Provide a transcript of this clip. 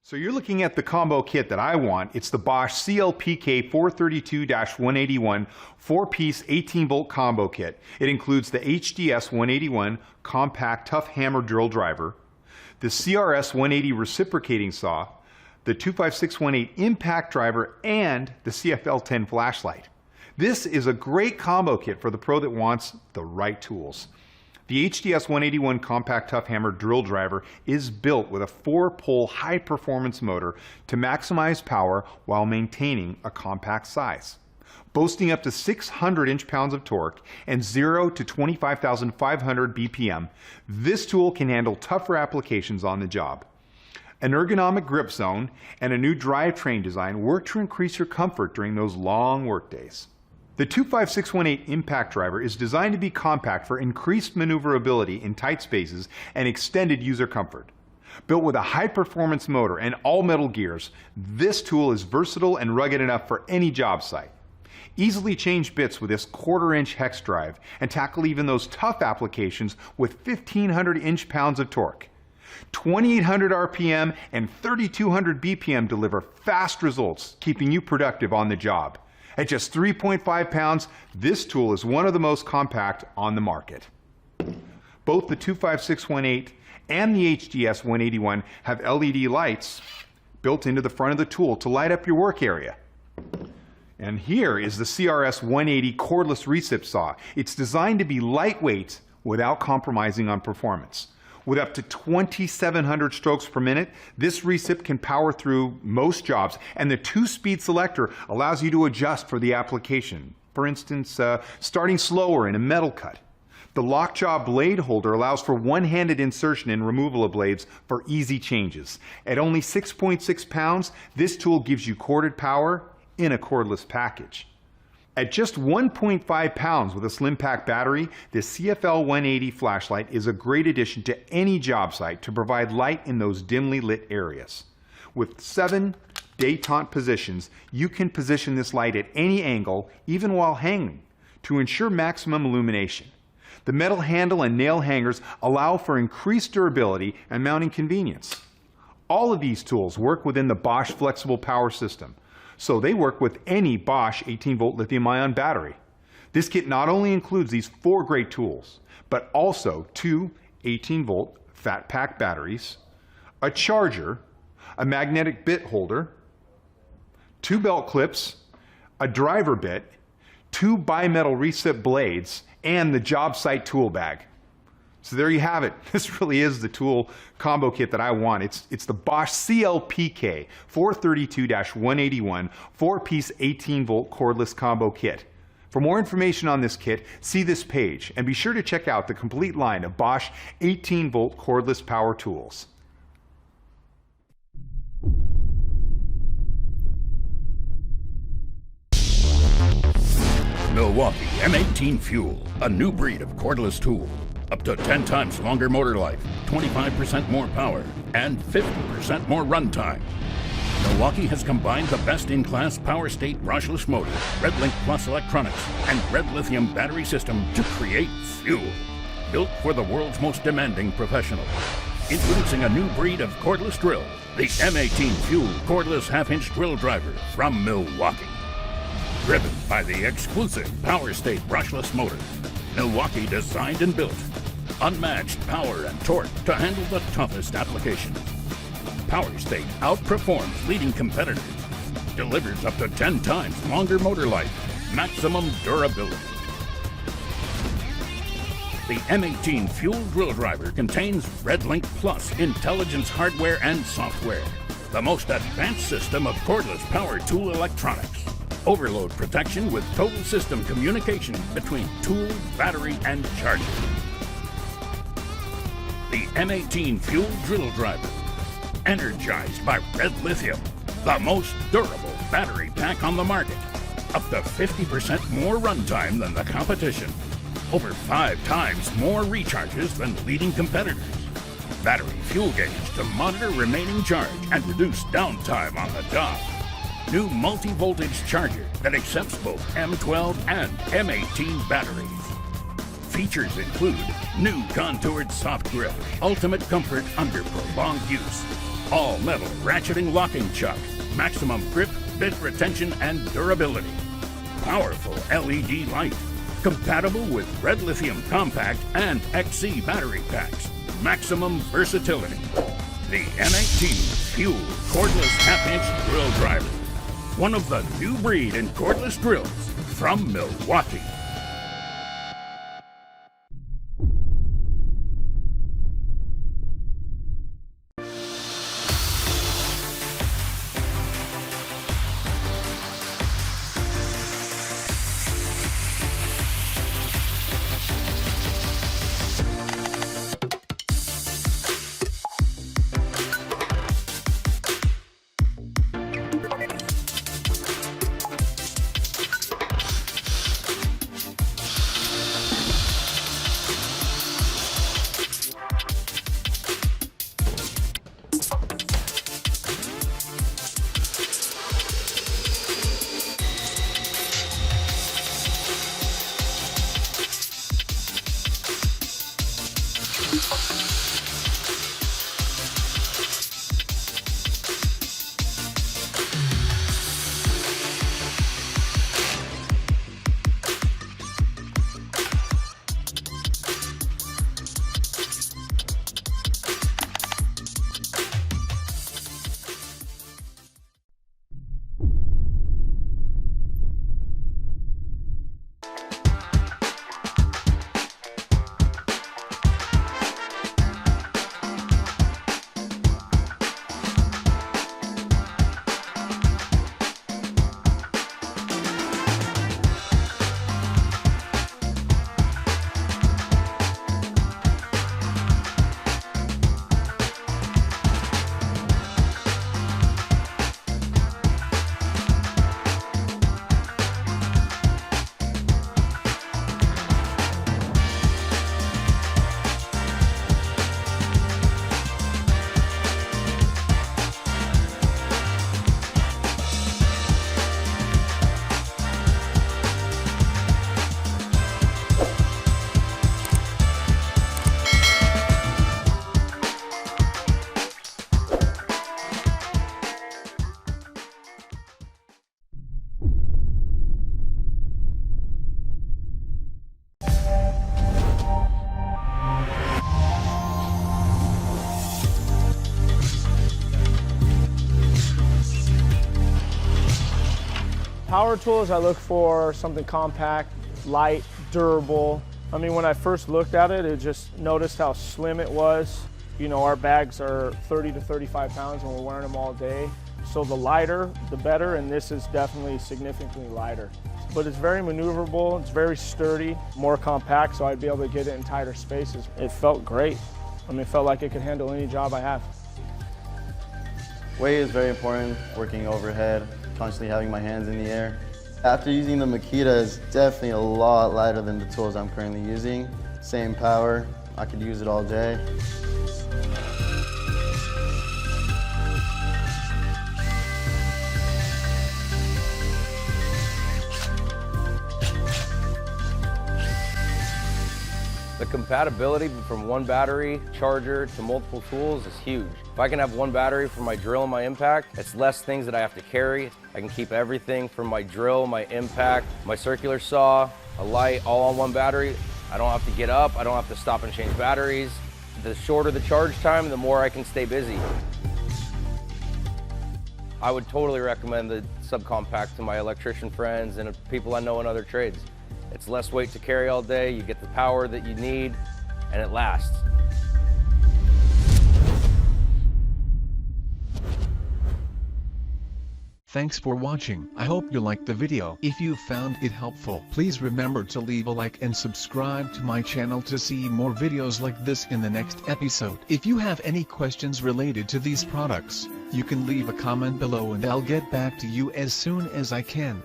So you're looking at the combo kit that I want. It's the Bosch CLPK 432-181 4-piece 18-volt combo kit. It includes the HDS 181 compact tough hammer drill driver, the CRS 180 reciprocating saw, the 25618 impact driver, and the CFL 10 flashlight. This is a great combo kit for the pro that wants the right tools. The HDS 181 compact tough hammer drill driver is built with a 4-pole high-performance motor to maximize power while maintaining a compact size. Boasting up to 600 inch-pounds of torque and 0 to 25,500 BPM, this tool can handle tougher applications on the job. An ergonomic grip zone and a new drivetrain design work to increase your comfort during those long work days. The 25618 impact driver is designed to be compact for increased maneuverability in tight spaces and extended user comfort. Built with a high-performance motor and all-metal gears, this tool is versatile and rugged enough for any job site. Easily change bits with this 1/4-inch hex drive and tackle even those tough applications with 1,500 inch-pounds of torque. 2,800 RPM and 3,200 BPM deliver fast results, keeping you productive on the job. At just 3.5 pounds, this tool is one of the most compact on the market. Both the 25618 and the HDS 181 have LED lights built into the front of the tool to light up your work area. And here is the CRS 180 cordless recip saw. It's designed to be lightweight without compromising on performance. With up to 2,700 strokes per minute, this recip can power through most jobs, and the 2-speed selector allows you to adjust for the application. For instance, starting slower in a metal cut. The lockjaw blade holder allows for one-handed insertion and removal of blades for easy changes. At only 6.6 pounds, this tool gives you corded power in a cordless package. At just 1.5 pounds with a slim pack battery, the CFL 180 flashlight is a great addition to any job site to provide light in those dimly lit areas. With 7 détente positions, you can position this light at any angle, even while hanging, to ensure maximum illumination. The metal handle and nail hangers allow for increased durability and mounting convenience. All of these tools work within the Bosch flexible power system, so they work with any Bosch 18-volt lithium-ion battery. This kit not only includes these 4 great tools, but also 2 18-volt fat pack batteries, a charger, a magnetic bit holder, 2 belt clips, a driver bit, 2 bimetal recip blades, and the job site tool bag. So there you have it. This really is the tool combo kit that I want. It's the Bosch CLPK 432-181 4-piece 18-volt cordless combo kit. For more information on this kit, see this page, and be sure to check out the complete line of Bosch 18-volt cordless power tools. Milwaukee M18 Fuel, a new breed of cordless tool. Up to 10 times longer motor life, 25% more power, and 50% more runtime. Milwaukee has combined the best-in-class power state brushless motor, RedLink Plus electronics, and red lithium battery system to create fuel. Built for the world's most demanding professional. Introducing a new breed of cordless drill, the M18 Fuel cordless half-inch drill driver from Milwaukee. Driven by the exclusive power state brushless motor, Milwaukee designed and built unmatched power and torque to handle the toughest applications. Power State outperforms leading competitors, delivers up to 10 times longer motor life, maximum durability. The M18 Fuel Drill Driver contains RedLink Plus intelligence hardware and software, the most advanced system of cordless power tool electronics. Overload protection with total system communication between tool, battery, and charger. The M18 Fuel Drill Driver, energized by red lithium, the most durable battery pack on the market. Up to 50% more runtime than the competition. Over 5 times more recharges than leading competitors. Battery fuel gauge to monitor remaining charge and reduce downtime on the job. New multi-voltage charger that accepts both M12 and M18 batteries. Features include new contoured soft grip, ultimate comfort under prolonged use, All-metal ratcheting locking chuck. Maximum grip, bit retention, and durability. Powerful LED light. Compatible with red lithium compact and XC battery packs. Maximum versatility. The M18 Fuel Cordless half-inch drill driver. One of the new breed in cordless drills from Milwaukee. Power tools, I look for something compact, light, durable. I mean, when I first looked at it, just noticed how slim it was. You know, our bags are 30 to 35 pounds and we're wearing them all day. So the lighter, the better, and this is definitely significantly lighter. But it's very maneuverable, it's very sturdy, more compact, so I'd be able to get it in tighter spaces. It felt great. I mean, it felt like it could handle any job I have. Weight is very important, working overhead, constantly having my hands in the air. After using the MAKITA, it's definitely a lot lighter than the tools I'm currently using. Same power, I could use it all day. The compatibility from one battery charger to multiple tools is huge. If I can have one battery for my drill and my impact, it's less things that I have to carry. I can keep everything from my drill, my impact, my circular saw, a light, all on one battery. I don't have to get up, I don't have to stop and change batteries. The shorter the charge time, the more I can stay busy. I would totally recommend the subcompact to my electrician friends and people I know in other trades. It's less weight to carry all day, you get the power that you need, and it lasts. Thanks for watching. I hope you liked the video. If you found it helpful, please remember to leave a like and subscribe to my channel to see more videos like this in the next episode. If you have any questions related to these products, you can leave a comment below and I'll get back to you as soon as I can.